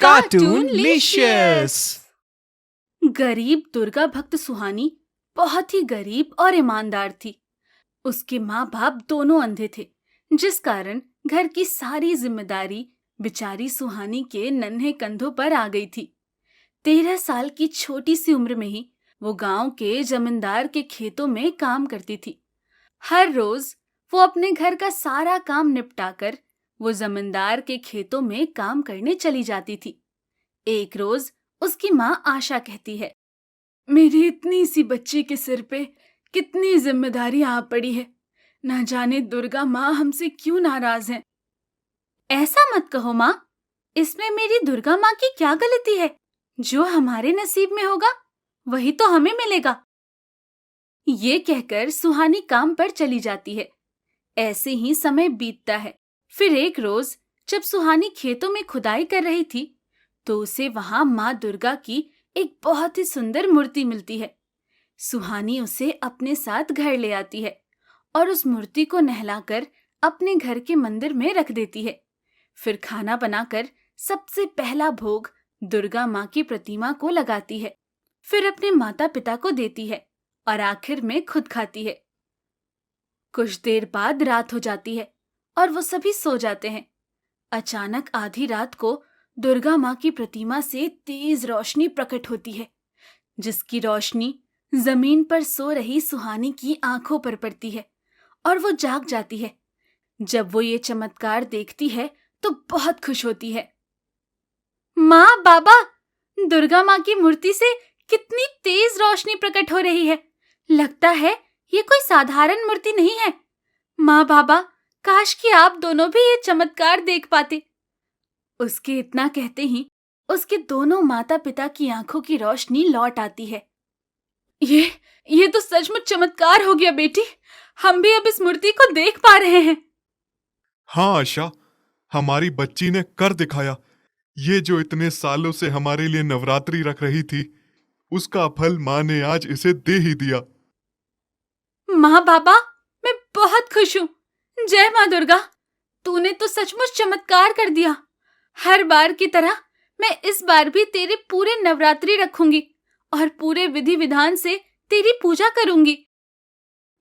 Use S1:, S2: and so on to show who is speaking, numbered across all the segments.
S1: कार्टूनलिशियस।
S2: गरीब दुर्गा भक्त सुहानी बहुत ही गरीब और ईमानदार थी। उसके माँ बाप दोनों अंधे थे, जिस कारण घर की सारी जिम्मेदारी बेचारी सुहानी के नन्हे कंधों पर आ गई थी। 13 साल की छोटी सी उम्र में ही वो गांव के जमींदार के खेतों में काम करती थी। हर रोज वो अपने घर का सारा काम निपटाकर वो जमींदार के खेतों में काम करने चली जाती थी। एक रोज उसकी माँ आशा कहती है, मेरी इतनी सी बच्ची के सिर पे कितनी जिम्मेदारी आ पड़ी है, ना जाने दुर्गा माँ हमसे क्यों नाराज हैं। ऐसा मत कहो माँ, इसमें मेरी दुर्गा माँ की क्या गलती है? जो हमारे नसीब में होगा वही तो हमें मिलेगा। ये कहकर सुहानी काम पर चली जाती है। ऐसे ही समय बीतता है। फिर एक रोज जब सुहानी खेतों में खुदाई कर रही थी तो उसे वहां माँ दुर्गा की एक बहुत ही सुंदर मूर्ति मिलती है। सुहानी उसे अपने साथ घर ले आती है और उस मूर्ति को नहलाकर अपने घर के मंदिर में रख देती है। फिर खाना बनाकर सबसे पहला भोग दुर्गा माँ की प्रतिमा को लगाती है। फिर अपने माता पिता को देती है और आखिर में खुद खाती है। कुछ देर बाद रात हो जाती है और वो सभी सो जाते हैं। अचानक आधी रात को दुर्गा माँ की प्रतिमा से तेज रोशनी प्रकट होती है, जिसकी रोशनी जमीन पर सो रही सुहानी की आंखों पर पड़ती है और वो जाग जाती है। जब वो ये चमत्कार देखती है तो बहुत खुश होती है। माँ, बाबा, दुर्गा माँ की मूर्ति से कितनी तेज रोशनी प्रकट हो रही है। लगता है ये कोई साधारण मूर्ति नहीं है। माँ, बाबा, काश कि आप दोनों भी ये चमत्कार देख पाते। उसके इतना कहते ही उसके दोनों माता पिता की आंखों की रोशनी लौट आती है। ये तो सचमुच चमत्कार हो गया बेटी। हम भी अब इस मूर्ति को देख पा रहे हैं।
S3: हाँ आशा, हमारी बच्ची ने कर दिखाया। ये जो इतने सालों से हमारे लिए नवरात्रि रख रही थी, उसका फल माँ ने आज इसे दे ही दिया।
S2: माँ, बाबा, मैं बहुत खुश हूँ। जय माँ दुर्गा, तूने तो सचमुच चमत्कार कर दिया। हर बार की तरह मैं इस बार भी तेरे पूरे नवरात्रि रखूंगी और पूरे विधि विधान से तेरी पूजा करूंगी।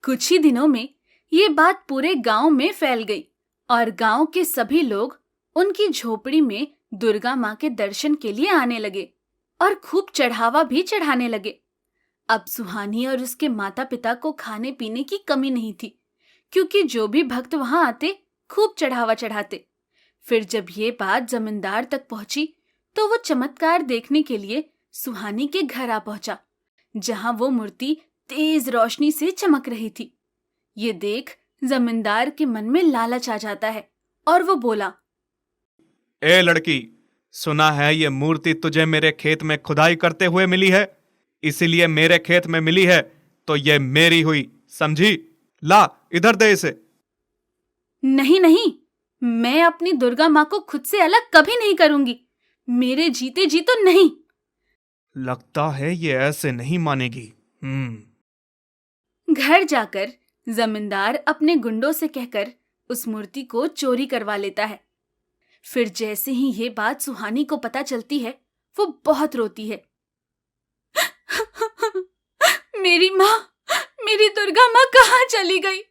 S2: कुछ ही दिनों में ये बात पूरे गांव में फैल गई और गांव के सभी लोग उनकी झोपड़ी में दुर्गा माँ के दर्शन के लिए आने लगे और खूब चढ़ावा भी चढ़ाने लगे। अब सुहानी और उसके माता पिता को खाने पीने की कमी नहीं थी, क्योंकि जो भी भक्त वहां आते खूब चढ़ावा चढ़ाते। फिर जब ये बात जमींदार तक पहुंची तो वो चमत्कार देखने के लिए सुहानी के घर आ पहुंचा, जहां वो मूर्ति तेज रोशनी से चमक रही थी। ये देख जमींदार के मन में लालच आ जाता है और वो बोला,
S1: ए लड़की, सुना है ये मूर्ति तुझे मेरे खेत में खुदाई करते हुए मिली है, इसीलिए मेरे खेत में मिली है तो ये मेरी हुई, समझी? ला इधर दे इसे।
S2: नहीं नहीं, मैं अपनी दुर्गा माँ को खुद से अलग कभी नहीं करूंगी। मेरे जीते जी तो नहीं।
S1: लगता है ये ऐसे नहीं मानेगी।
S2: घर जाकर जमींदार अपने गुंडों से कहकर उस मूर्ति को चोरी करवा लेता है। फिर जैसे ही ये बात सुहानी को पता चलती है, वो बहुत रोती है। मेरी माँ, मेरी दुर्गा माँ कहाँ चली गई?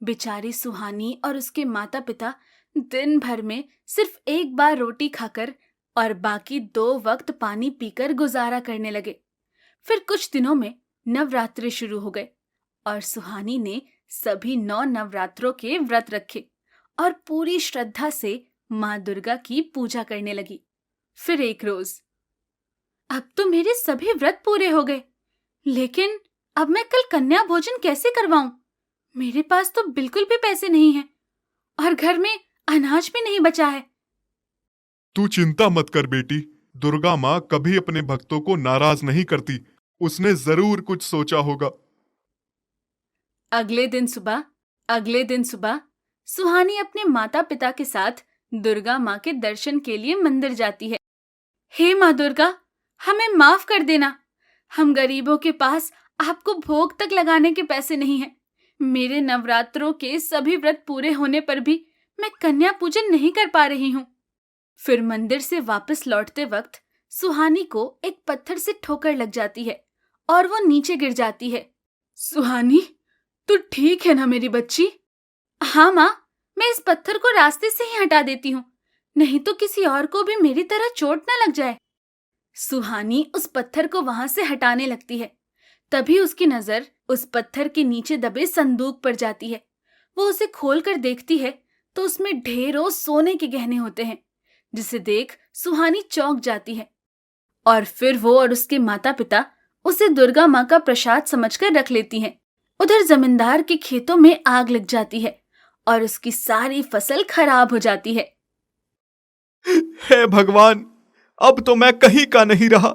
S2: बेचारी सुहानी और उसके माता पिता दिन भर में सिर्फ एक बार रोटी खाकर और बाकी 2 वक्त पानी पीकर गुजारा करने लगे। फिर कुछ दिनों में नवरात्रि शुरू हो गए और सुहानी ने सभी 9 नवरात्रों के व्रत रखे और पूरी श्रद्धा से माँ दुर्गा की पूजा करने लगी। फिर एक रोज, अब तो मेरे सभी व्रत पूरे हो गए, लेकिन अब मैं कल कन्या भोजन कैसे करवाऊं? मेरे पास तो बिल्कुल भी पैसे नहीं हैं और घर में अनाज भी नहीं बचा है।
S3: तू चिंता मत कर बेटी, दुर्गा माँ कभी अपने भक्तों को नाराज नहीं करती। उसने जरूर कुछ सोचा होगा।
S2: अगले दिन सुबह सुहानी अपने माता पिता के साथ दुर्गा माँ के दर्शन के लिए मंदिर जाती है। हे माँ दुर्गा, हमें माफ कर देना। हम गरीबों के पास आपको भोग तक लगाने के पैसे नहीं हैं। मेरे नवरात्रों के सभी व्रत पूरे होने पर भी मैं कन्या पूजन नहीं कर पा रही हूँ। फिर मंदिर से वापस लौटते वक्त सुहानी को एक पत्थर से ठोकर लग जाती है और वो नीचे गिर जाती है। सुहानी, तू ठीक है ना मेरी बच्ची? हाँ माँ, मैं इस पत्थर को रास्ते से ही हटा देती हूँ, नहीं तो किसी और को भी मेरी तरह चोट न लग जाए। सुहानी उस पत्थर को वहां से हटाने लगती है। तभी उसकी नजर उस पत्थर के नीचे दबे संदूक पर जाती है। वो उसे खोलकर देखती है तो उसमें ढेरों सोने के गहने होते हैं, जिसे देख सुहानी चौंक जाती है। और फिर वो और उसके माता पिता उसे दुर्गा माँ का प्रसाद समझकर रख लेती हैं। उधर जमींदार के खेतों में आग लग जाती है और उसकी सारी फसल खराब हो जाती है।
S1: हे भगवान, अब तो मैं कहीं का नहीं रहा।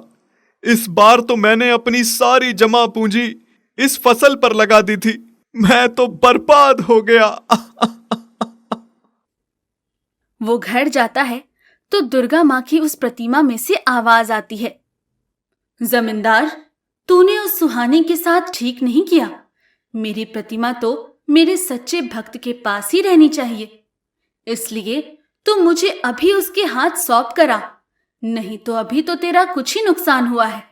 S1: इस बार तो मैंने अपनी सारी जमा पूंजी इस फसल पर लगा दी थी। मैं तो बर्बाद हो गया।
S2: वो घर जाता है तो दुर्गा माँ की उस प्रतिमा में से आवाज आती है, जमींदार, तूने उस सुहानी के साथ ठीक नहीं किया। मेरी प्रतिमा तो मेरे सच्चे भक्त के पास ही रहनी चाहिए, इसलिए तू मुझे अभी उसके हाथ सौंप कर आ, नहीं तो अभी तो तेरा कुछ ही नुकसान हुआ है।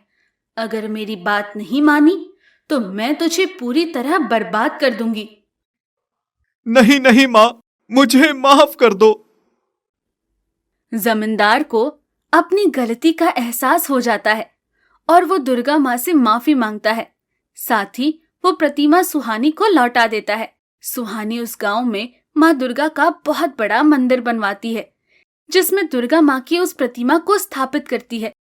S2: अगर मेरी बात नहीं मानी तो मैं तुझे पूरी तरह बर्बाद कर दूंगी।
S1: नहीं नहीं माँ, मुझे माफ कर दो।
S2: जमींदार को अपनी गलती का एहसास हो जाता है और वो दुर्गा माँ से माफी मांगता है। साथ ही वो प्रतिमा सुहानी को लौटा देता है। सुहानी उस गांव में माँ दुर्गा का बहुत बड़ा मंदिर बनवाती है, जिसमें दुर्गा माँ की उस प्रतिमा को स्थापित करती है